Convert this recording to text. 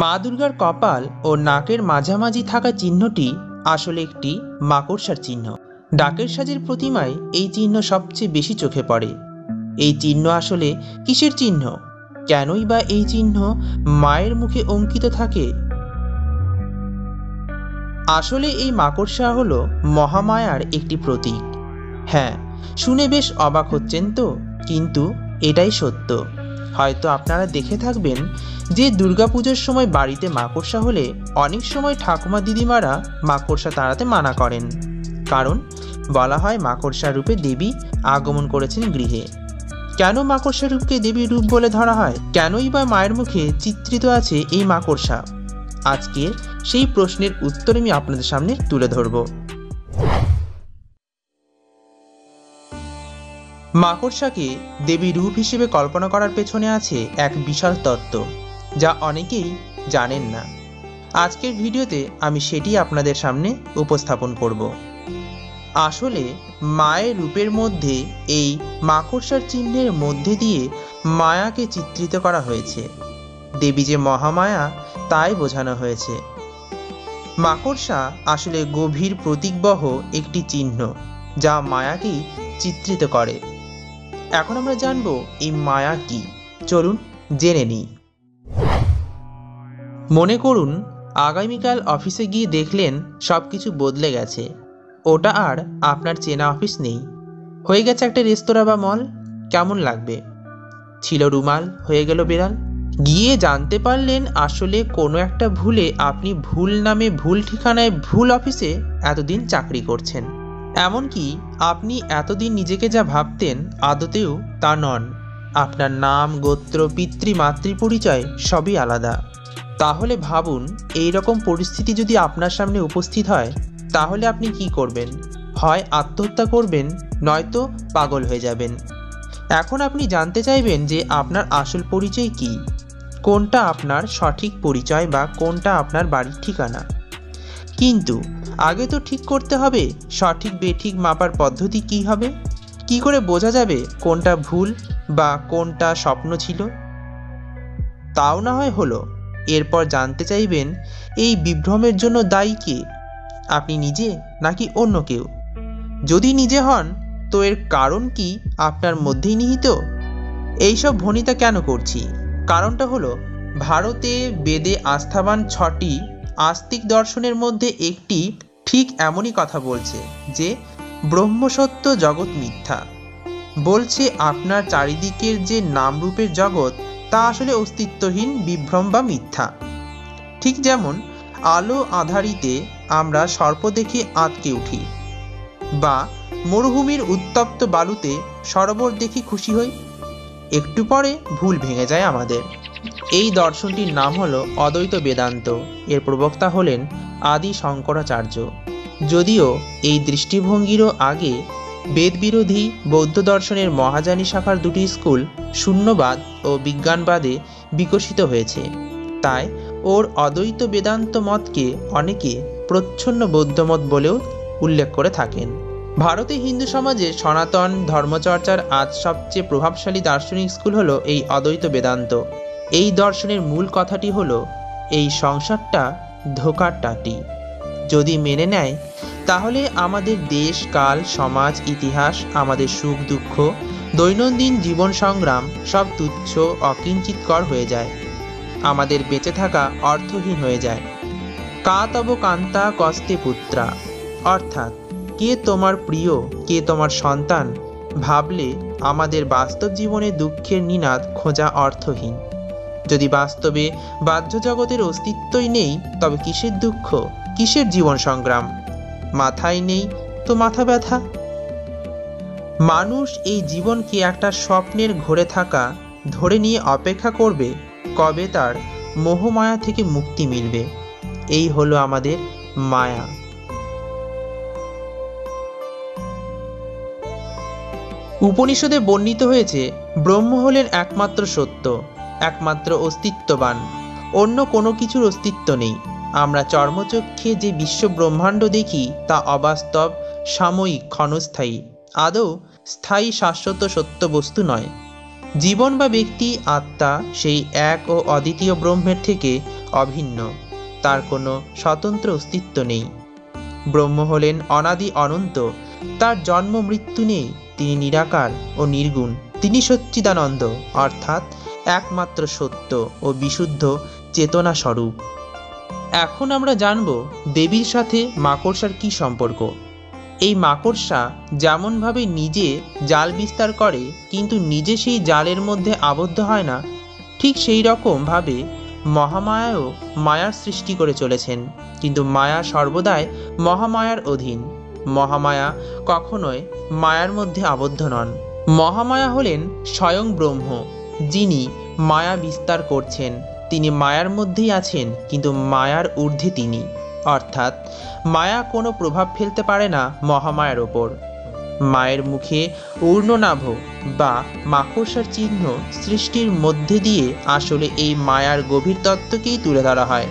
মা দুর্গার কপাল ও নাকের মাঝামাঝি থাকা চিহ্নটি আসলে একটি মাকড়সার চিহ্ন। ডাকের সাজের প্রতিমায় এই চিহ্ন সবচেয়ে বেশি চোখে পড়ে। এই চিহ্ন আসলে কিসের চিহ্ন? কেনই বা এই চিহ্ন মায়ের মুখে অঙ্কিত থাকে? আসলে এই মাকড়সা হলো মহামায়ার একটি প্রতীক। হ্যাঁ, শুনে বেশ অবাক হচ্ছেন তো, কিন্তু এটাই সত্য। হয়তো আপনারা দেখে থাকবেন যে দুর্গাপুজোর সময় বাড়িতে মাকড়সা হলে অনেক সময় ঠাকুমা দিদিমারা মাকড়সা তাড়াতে মানা করেন, কারণ বলা হয় মাকড়সা রূপে দেবী আগমন করেছেন গৃহে। কেন মাকড়সা রূপকে দেবীর রূপ বলে ধরা হয়? কেনই বা মায়ের মুখে চিত্রিত আছে এই মাকড়সা? আজকের সেই প্রশ্নের উত্তর আমি আপনাদের সামনে তুলে ধরব। মাকড়সাকে দেবী রূপ হিসেবে কল্পনা করার পেছনে আছে এক বিশাল তত্ত্ব, যা অনেকেই জানেন না। আজকের ভিডিওতে আমি সেটি আপনাদের সামনে উপস্থাপন করব। আসলে মায়ের রূপের মধ্যে এই মাকড়সার চিহ্নের মধ্যে দিয়ে মায়াকে চিত্রিত করা হয়েছে। দেবী যে মহামায়া তাই বোঝানো হয়েছে। মাকড়সা আসলে গভীর প্রতীকবহ একটি চিহ্ন, যা মায়াকেই চিত্রিত করে। এখন আমরা জানব এই মায়া কি। চলুন জেনে নিই। মনে করুন আগামীকাল অফিসে গিয়ে দেখলেন সব কিছু বদলে গেছে। ওটা আর আপনার চেনা অফিস নেই, হয়ে গেছে একটা রেস্তোরাঁ বা মল। কেমন লাগবে? ছিল রুমাল, হয়ে গেল বিড়াল। গিয়ে জানতে পারলেন আসলে কোনো একটা ভুলে আপনি ভুল নামে ভুল ঠিকানায় ভুল অফিসে এতদিন চাকরি করছেন। এমনকি আপনি এতদিন নিজেকে যা ভাবতেন আদতেও তা নন। আপনার নাম, গোত্র, পিতৃ মাতৃ পরিচয় সবই আলাদা। তাহলে ভাবুন, এই রকম পরিস্থিতি যদি আপনার সামনে উপস্থিত হয়, তাহলে আপনি কি করবেন? হয় আত্মহত্যা করবেন, নয়তো পাগল হয়ে যাবেন। এখন আপনি জানতে চাইবেন যে আপনার আসল পরিচয় কি, কোনটা আপনার সঠিক পরিচয় বা কোনটা আপনার বাড়ির ঠিকানা। কিন্তু আগে তো ঠিক করতে হবে সঠিক বেঠিক মাপার পদ্ধতি কি হবে। কি করে বোঝা যাবে কোনটা ভুল বা কোনটা স্বপ্ন ছিল? তাও না হয় হলো। এরপর জানতে চাইবেন এই বিভ্রমের জন্য দায়ী কে, আপনি নিজে নাকি অন্য কেউ? যদি নিজে হন, তো এর কারণ কি আপনার মধ্যেই নিহিত? এইসব ভনিতা কেন করছি? কারণটা হলো, ভারতে বেদে আস্থাবান 6টি আস্তিক দর্শনের মধ্যে একটি ঠিক এমনই কথা বলছে যে ব্রহ্মসত্য, জগৎ মিথ্যা। বলছে আপনার চারিদিকের যে নামরূপের জগৎ তা আসলে অস্তিত্বহীন, বিভ্রম বা মিথ্যা। ঠিক যেমন আলো আঁধারিতে আমরা সর্প দেখে আঁতকে উঠি, বা মরুভূমির উত্তপ্ত বালুতে সরোবর দেখি খুশি হই। একটু পরে ভুল ভেঙে যায় আমাদের। এই দর্শনটির নাম হলো অদ্বৈত বেদান্ত। এর প্রবক্তা হলেন আদি শঙ্করাচার্য। যদিও এই দৃষ্টিভঙ্গিরও আগে বেদবিরোধী বৌদ্ধ দর্শনের মহাযানী শাখার দুটি স্কুল শূন্যবাদ ও বিজ্ঞানবাদে বিকশিত হয়েছে। তাই ওর অদ্বৈত বেদান্ত মতকে অনেকে প্রচ্ছন্ন বৌদ্ধমত বলেও উল্লেখ করে থাকেন। ভারতে হিন্দু সমাজে সনাতন ধর্মচর্চার আজ সবচেয়ে প্রভাবশালী দার্শনিক স্কুল হলো এই অদ্বৈত বেদান্ত। এই দর্শনের মূল কথাটি হলো, এই সংসারটা ধোঁকার টাটি। যদি মেনে নেয়, তাহলে আমাদের দেশ, কাল, সমাজ, ইতিহাস, আমাদের সুখ দুঃখ, দৈনন্দিন জীবন সংগ্রাম সব তুচ্ছ, অকিঞ্চিতকর হয়ে যায়। আমাদের বেঁচে থাকা অর্থহীন হয়ে যায়। কা তব কান্তা কস্তে পুত্রা, অর্থাৎ কে তোমার প্রিয়, কে তোমার সন্তান ভাবলে আমাদের বাস্তব জীবনে দুঃখের নিনাদ খোঁজা অর্থহীন। যদি বাস্তবে বাহ্য জগতের অস্তিত্বই নেই, তবে কিসের দুঃখ, কিসের জীবন সংগ্রাম? মাথায় নেই তো মাথা ব্যথা। মানুষ এই জীবনকে একটা স্বপ্নের ঘোরে থাকা ধরে নিয়ে অপেক্ষা করবে কবে তার মোহমায়া থেকে মুক্তি মিলবে। এই হলো আমাদের মায়া। উপনিষদে বর্ণিত হয়েছে, ব্রহ্ম হলেন একমাত্র সত্য, একমাত্র অস্তিত্ববান, অন্য কোনো কিছুর অস্তিত্ব নেই। আমরা চর্মচক্ষে যে বিশ্ব ব্রহ্মাণ্ড দেখি তা অবাস্তব, সাময়িক, ক্ষণস্থায়ী, আদৌ স্থায়ী শাশ্বত সত্য বস্তু নয়। জীবন বা ব্যক্তি আত্মা সেই এক ও অদ্বিতীয় ব্রহ্মের থেকে অভিন্ন, তার কোনো স্বতন্ত্র অস্তিত্ব নেই। ব্রহ্ম হলেন অনাদি অনন্ত, তার জন্ম মৃত্যু নেই, তিনি নিরাকার ও নির্গুণ, তিনি সচ্চিদানন্দ অর্থাৎ একমাত্র সত্য ও বিশুদ্ধ চেতনা স্বরূপ। এখন আমরা জানব দেবীর সাথে মাকড়সার কী সম্পর্ক। এই মাকড়সা যেমনভাবে নিজে জাল বিস্তার করে কিন্তু নিজে সেই জালের মধ্যে আবদ্ধ হয় না, ঠিক সেই রকমভাবে মহামায়াও মায়ার সৃষ্টি করে চলেছেন, কিন্তু মায়া সর্বদাই মহামায়ার অধীন। মহামায়া কখনোই মায়ার মধ্যে আবদ্ধ নন। মহামায়া হলেন স্বয়ং ব্রহ্ম, যিনি মায়া বিস্তার করছেন। তিনি মায়ার মধ্যেই আছেন, কিন্তু মায়ার ঊর্ধ্বে তিনি, অর্থাৎ মায়া কোনো প্রভাব ফেলতে পারে না মহামায়ার ওপর। মায়ের মুখে ঊর্ণনাভ বা মাকড়সার চিহ্ন সৃষ্টির মধ্যে দিয়ে আসলে এই মায়ার গভীর তত্ত্বকেই তুলে ধরা হয়।